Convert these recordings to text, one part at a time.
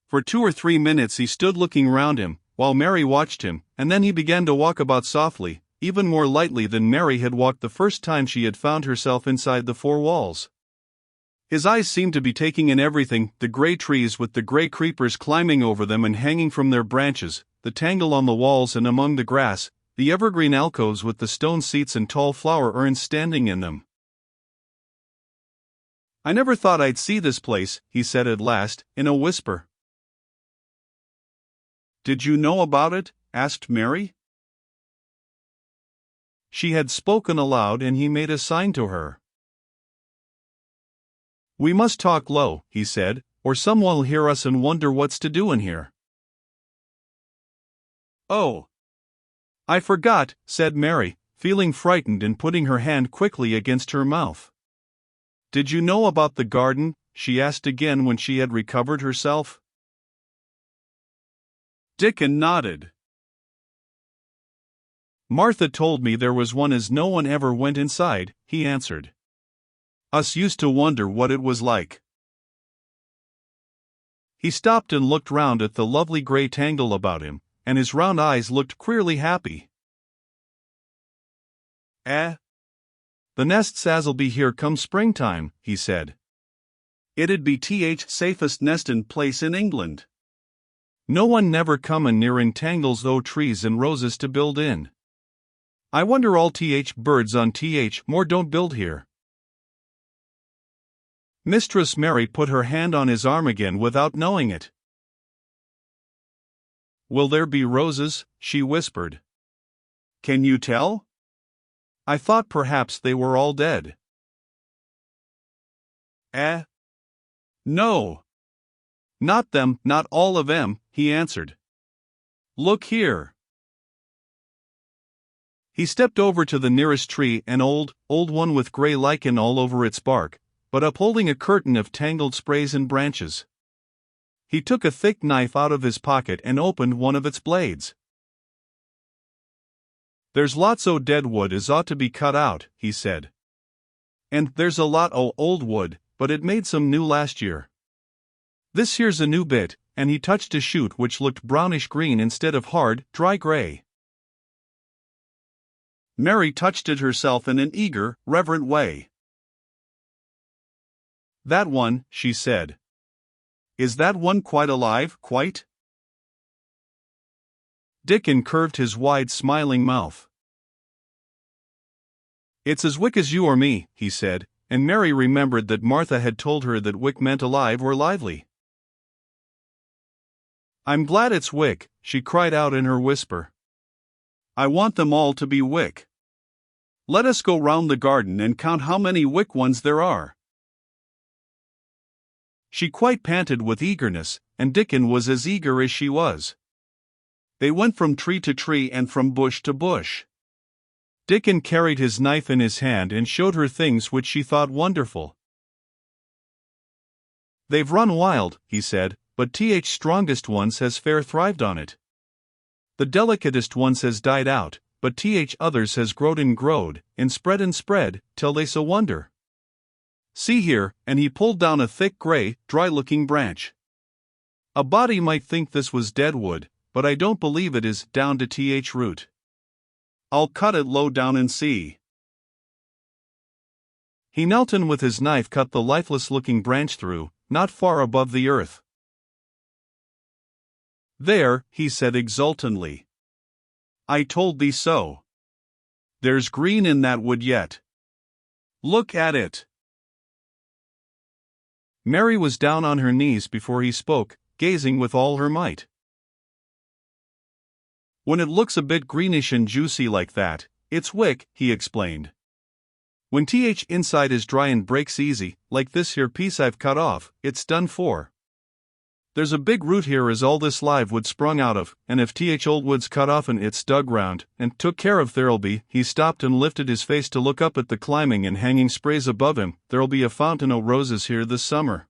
For 2 or 3 minutes he stood looking round him, while Mary watched him, and then he began to walk about softly, even more lightly than Mary had walked the first time she had found herself inside the 4 walls. His eyes seemed to be taking in everything: the grey trees with the grey creepers climbing over them and hanging from their branches, the tangle on the walls and among the grass, the evergreen alcoves with the stone seats and tall flower urns standing in them. "I never thought I'd see this place," he said at last, in a whisper. "Did you know about it?" asked Mary. She had spoken aloud and he made a sign to her. "We must talk low," he said, "or someone will hear us and wonder what's to do in here." "Oh, I forgot," said Mary, feeling frightened and putting her hand quickly against her mouth. "Did you know about the garden?" she asked again when she had recovered herself. Dickon nodded. "Martha told me there was one as no one ever went inside," he answered. "Us used to wonder what it was like." He stopped and looked round at the lovely grey tangle about him, and his round eyes looked queerly happy. "The nest sas'll be here come springtime," he said. "It'd be safest nestin' place in England. No one never comin' near entangles o' trees and roses to build in. I wonder all birds on more don't build here." Mistress Mary put her hand on his arm again without knowing it. "Will there be roses?" she whispered. "Can you tell? I thought perhaps they were all dead." "No. Not them, not all of 'em," he answered. "Look here." He stepped over to the nearest tree, an old one with grey lichen all over its bark, but upholding a curtain of tangled sprays and branches. He took a thick knife out of his pocket and opened one of its blades. "There's lots o' dead wood as ought to be cut out," he said. "And there's a lot o' old wood, but it made some new last year. This here's a new bit," and he touched a shoot which looked brownish green instead of hard, dry grey. Mary touched it herself in an eager, reverent way. "That one," she said. "Is that one quite alive, quite?" Dickon curved his wide smiling mouth. "It's as wick as you or me," he said, and Mary remembered that Martha had told her that wick meant alive or lively. "I'm glad it's wick," she cried out in her whisper. "I want them all to be wick. Let us go round the garden and count how many wick ones there are." She quite panted with eagerness, and Dickon was as eager as she was. They went from tree to tree and from bush to bush. Dickon carried his knife in his hand and showed her things which she thought wonderful. "They've run wild," he said, "but strongest ones has fair thrived on it. The delicatest ones has died out, but others has growed and spread, till they so wonder. See here," and he pulled down a thick grey, dry-looking branch. "A body might think this was dead wood, but I don't believe it is, down to root. I'll cut it low down and see." He knelt and with his knife cut the lifeless-looking branch through, not far above the earth. "There," he said exultantly. "I told thee so. There's green in that wood yet. Look at it." Mary was down on her knees before he spoke, gazing with all her might. "When it looks a bit greenish and juicy like that, it's wick," he explained. "When inside is dry and breaks easy, like this here piece I've cut off, it's done for. There's a big root here as all this live wood sprung out of, and if old wood's cut off and it's dug round, and took care of, there'll be," he stopped and lifted his face to look up at the climbing and hanging sprays above him, "there'll be a fountain o' roses here this summer."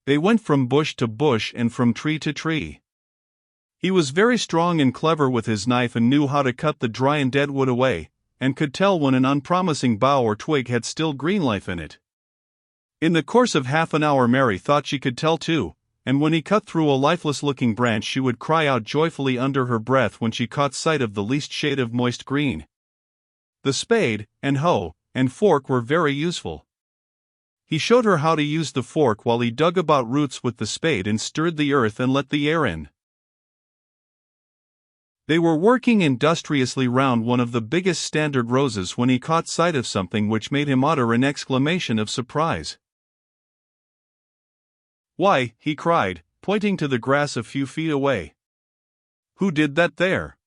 They went from bush to bush and from tree to tree. He was very strong and clever with his knife and knew how to cut the dry and dead wood away, and could tell when an unpromising bough or twig had still green life in it. In the course of half an hour Mary thought she could tell too, and when he cut through a lifeless-looking branch she would cry out joyfully under her breath when she caught sight of the least shade of moist green. The spade, and hoe, and fork were very useful. He showed her how to use the fork while he dug about roots with the spade and stirred the earth and let the air in. They were working industriously round one of the biggest standard roses when he caught sight of something which made him utter an exclamation of surprise. "Why," he cried, pointing to the grass a few feet away. "Who did that there?"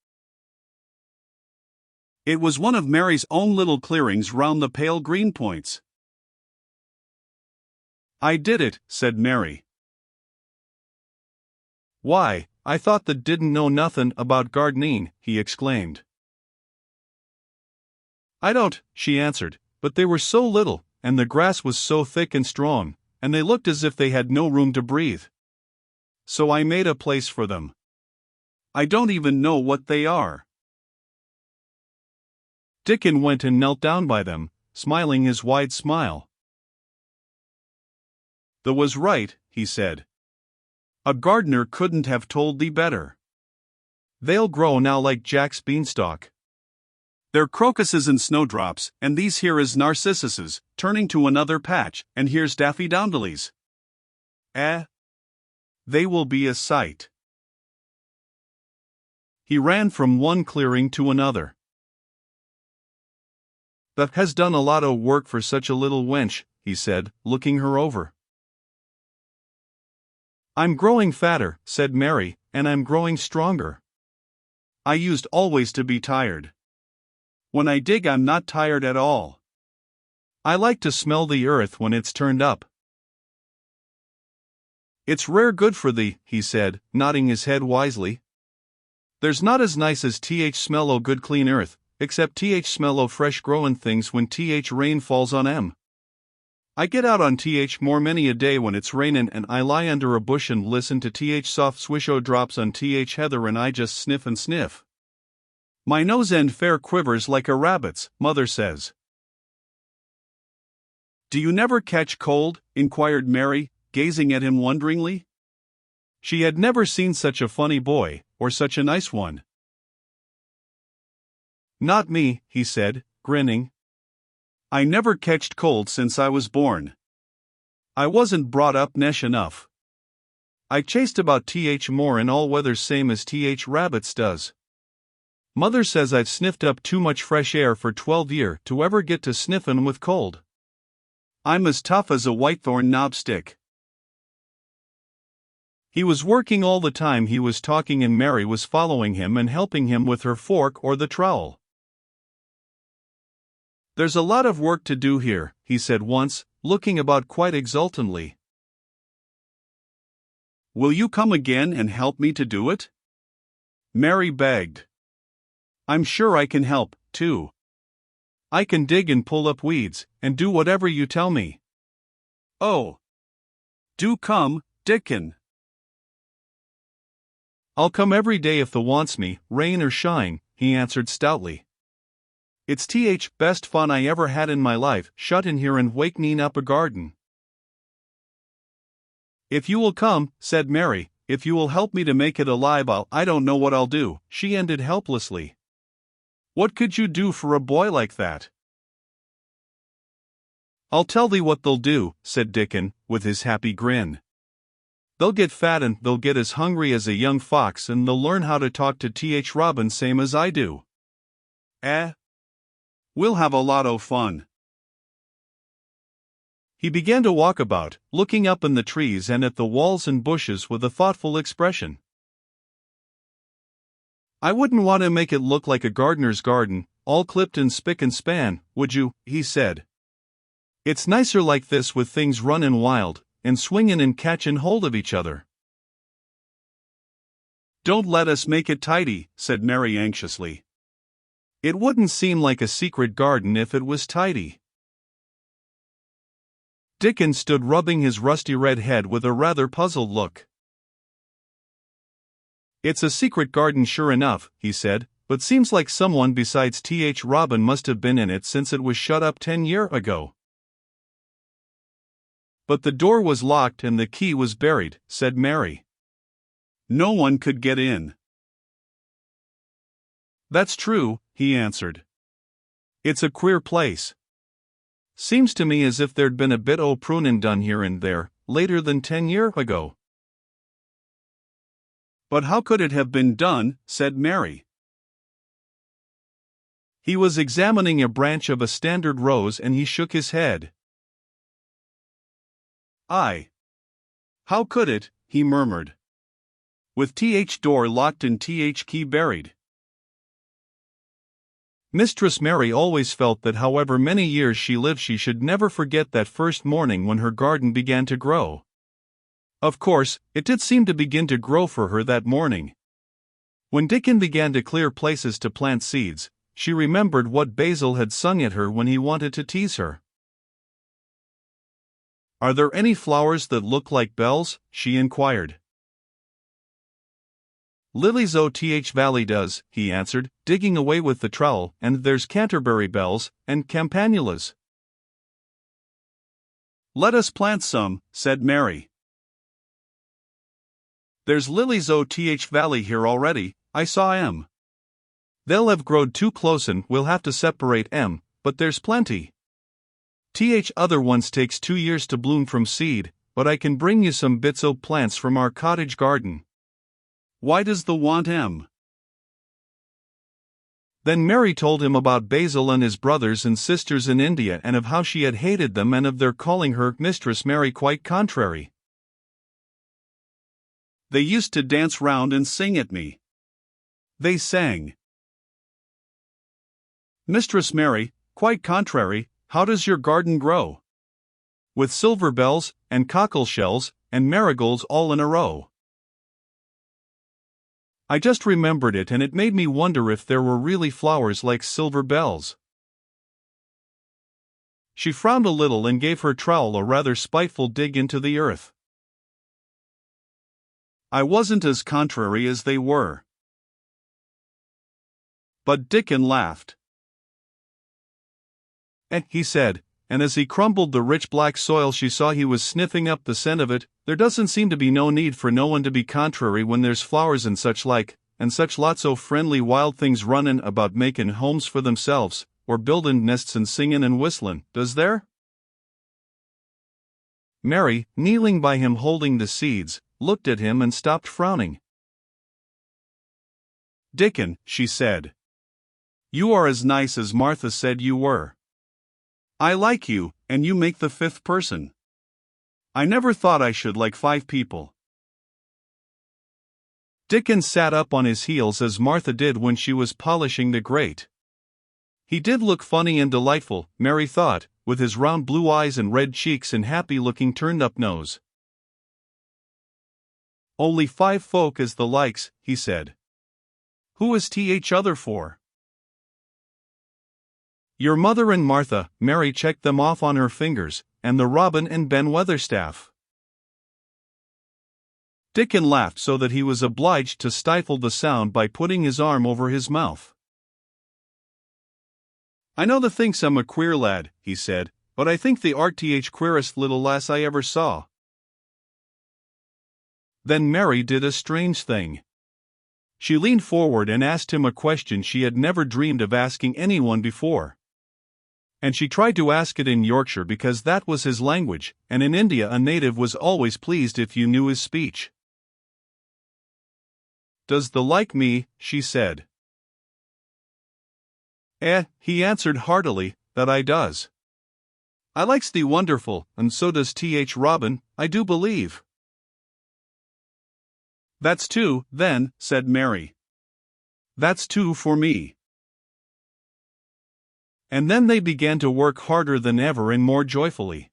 It was one of Mary's own little clearings round the pale green points. "I did it," said Mary. "Why, I thought that didn't know nothin' about gardening," he exclaimed. "I don't," she answered, "but they were so little, and the grass was so thick and strong, and they looked as if they had no room to breathe. So I made a place for them. I don't even know what they are." Dickon went and knelt down by them, smiling his wide smile. "Thou was right," he said. "A gardener couldn't have told thee better. They'll grow now like Jack's beanstalk. They're crocuses and snowdrops, and these here is narcissuses," turning to another patch, "and here's daffodillies. They will be a sight." He ran from one clearing to another. "That has done a lot o' work for such a little wench," he said, looking her over. "I'm growing fatter," said Mary, "and I'm growing stronger. I used always to be tired. When I dig I'm not tired at all. I like to smell the earth when it's turned up." "It's rare good for thee," he said, nodding his head wisely. "There's not as nice as smell o' good clean earth, except smell o' fresh growin' things when rain falls on 'em. I get out on more many a day when it's rainin' and I lie under a bush and listen to soft swish o' drops on heather and I just sniff and sniff. My nose end fair quivers like a rabbit's, mother says." "Do you never catch cold?" inquired Mary, gazing at him wonderingly. She had never seen such a funny boy, or such a nice one. "Not me," he said, grinning. "I never catched cold since I was born. I wasn't brought up nesh enough. I chased about more in all weathers same as rabbits does. Mother says I've sniffed up too much fresh air for 12 year to ever get to sniffin' with cold. I'm as tough as a whitethorn knobstick." He was working all the time he was talking and Mary was following him and helping him with her fork or the trowel. "There's a lot of work to do here," he said once, looking about quite exultantly. "Will you come again and help me to do it?" Mary begged. "I'm sure I can help, too. I can dig and pull up weeds, and do whatever you tell me." "Oh, do come, Dickon." "I'll come every day if thou wants me, rain or shine," he answered stoutly. "It's best fun I ever had in my life, shut in here and wakening up a garden." "If you will come," said Mary, "if you will help me to make it alive I don't know what I'll do," she ended helplessly. "What could you do for a boy like that?" "I'll tell thee what they'll do," said Dickon, with his happy grin. "They'll get fat and they'll get as hungry as a young fox and they'll learn how to talk to Robin same as I do. We'll have a lot o' fun." He began to walk about, looking up in the trees and at the walls and bushes with a thoughtful expression. "I wouldn't want to make it look like a gardener's garden, all clipped and spick and span, would you?" he said. "It's nicer like this with things runnin' wild, and swingin' and catchin' hold of each other." "Don't let us make it tidy," said Mary anxiously. "It wouldn't seem like a secret garden if it was tidy." Dickon stood rubbing his rusty red head with a rather puzzled look. "It's a secret garden sure enough," he said, "but seems like someone besides Robin must have been in it since it was shut up 10 year ago." But the door was locked and the key was buried, said Mary. No one could get in. That's true, he answered. It's a queer place. Seems to me as if there'd been a bit o' prunin' done here and there, later than 10 year ago. But how could it have been done, said Mary. He was examining a branch of a standard rose and he shook his head. How could it, he murmured. With door locked and key buried. Mistress Mary always felt that however many years she lived she should never forget that first morning when her garden began to grow. Of course, it did seem to begin to grow for her that morning. When Dickon began to clear places to plant seeds, she remembered what Basil had sung at her when he wanted to tease her. Are there any flowers that look like bells? She inquired. Lily's Valley does, he answered, digging away with the trowel, and there's Canterbury bells, and campanulas. Let us plant some, said Mary. There's Lily's Valley here already, I saw 'em. They'll have growed too close and we'll have to separate 'em, but there's plenty. Other ones takes 2 years to bloom from seed, but I can bring you some bits o' plants from our cottage garden. Why does the want 'em? Then Mary told him about Basil and his brothers and sisters in India and of how she had hated them and of their calling her Mistress Mary quite contrary. They used to dance round and sing at me. They sang. Mistress Mary, quite contrary, how does your garden grow? With silver bells, and cockle shells, and marigolds all in a row. I just remembered it and it made me wonder if there were really flowers like silver bells. She frowned a little and gave her trowel a rather spiteful dig into the earth. I wasn't as contrary as they were. But Dickon laughed. He said, and as he crumbled the rich black soil she saw he was sniffing up the scent of it, there doesn't seem to be no need for no one to be contrary when there's flowers and such like, and such lots o' friendly wild things runnin' about makin' homes for themselves, or buildin' nests and singin' and whistlin', does there? Mary, kneeling by him holding the seeds, looked at him and stopped frowning. Dickon, she said. You are as nice as Martha said you were. I like you, and you make the 5th person. I never thought I should like 5 people. Dickon sat up on his heels as Martha did when she was polishing the grate. He did look funny and delightful, Mary thought, with his round blue eyes and red cheeks and happy-looking turned-up nose. Only 5 folk as the likes, he said. Who is other for? Your mother and Martha, Mary checked them off on her fingers, and the Robin and Ben Weatherstaff. Dickon laughed so that he was obliged to stifle the sound by putting his arm over his mouth. I know the thinks I'm a queer lad, he said, but I think the art queerest little lass I ever saw. Then Mary did a strange thing. She leaned forward and asked him a question she had never dreamed of asking anyone before. And she tried to ask it in Yorkshire because that was his language, and in India a native was always pleased if you knew his speech. Does thee like me? She said. He answered heartily, that I does. I likes thee wonderful, and so does Robin, I do believe. That's 2, then, said Mary. That's 2 for me. And then they began to work harder than ever and more joyfully.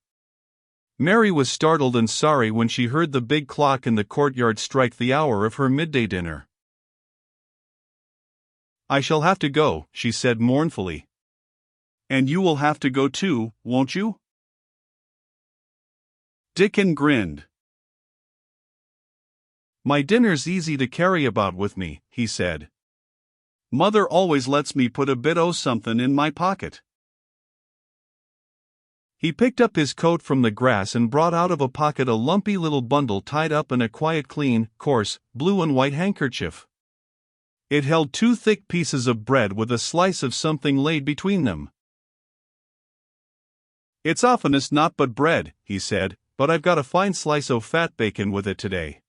Mary was startled and sorry when she heard the big clock in the courtyard strike the hour of her midday dinner. I shall have to go, she said mournfully. And you will have to go too, won't you? Dickon grinned. My dinner's easy to carry about with me, he said. Mother always lets me put a bit o' somethin' in my pocket. He picked up his coat from the grass and brought out of a pocket a lumpy little bundle tied up in a quiet, clean, coarse, blue and white handkerchief. It held 2 thick pieces of bread with a slice of something laid between them. "It's oftenest not but bread," he said, "but I've got a fine slice o' fat bacon with it today."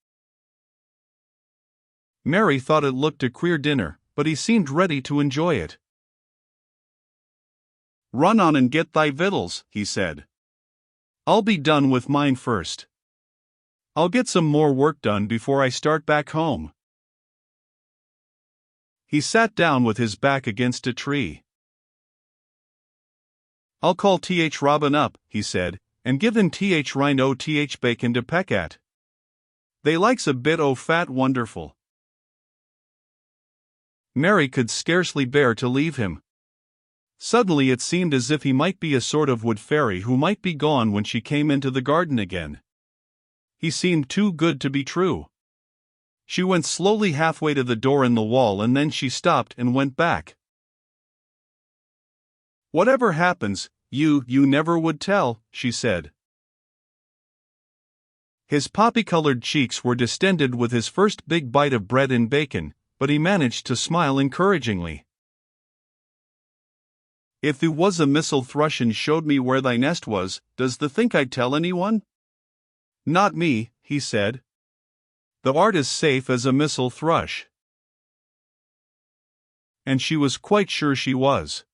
Mary thought it looked a queer dinner, but he seemed ready to enjoy it. "Run on and get thy victuals," he said. "I'll be done with mine first. I'll get some more work done before I start back home." He sat down with his back against a tree. "I'll call Th Robin up," he said, "and give him Th rind o' Th bacon to peck at. They likes a bit o' fat wonderful." Mary could scarcely bear to leave him. Suddenly it seemed as if he might be a sort of wood fairy who might be gone when she came into the garden again. He seemed too good to be true. She went slowly halfway to the door in the wall and then she stopped and went back. "Whatever happens, you never would tell," she said. His poppy-colored cheeks were distended with his first big bite of bread and bacon, but he managed to smile encouragingly. "If thou was a missel thrush and showed me where thy nest was, does thou think I'd tell anyone?" "Not me," he said. "Thou art as safe as a missel thrush." And she was quite sure she was.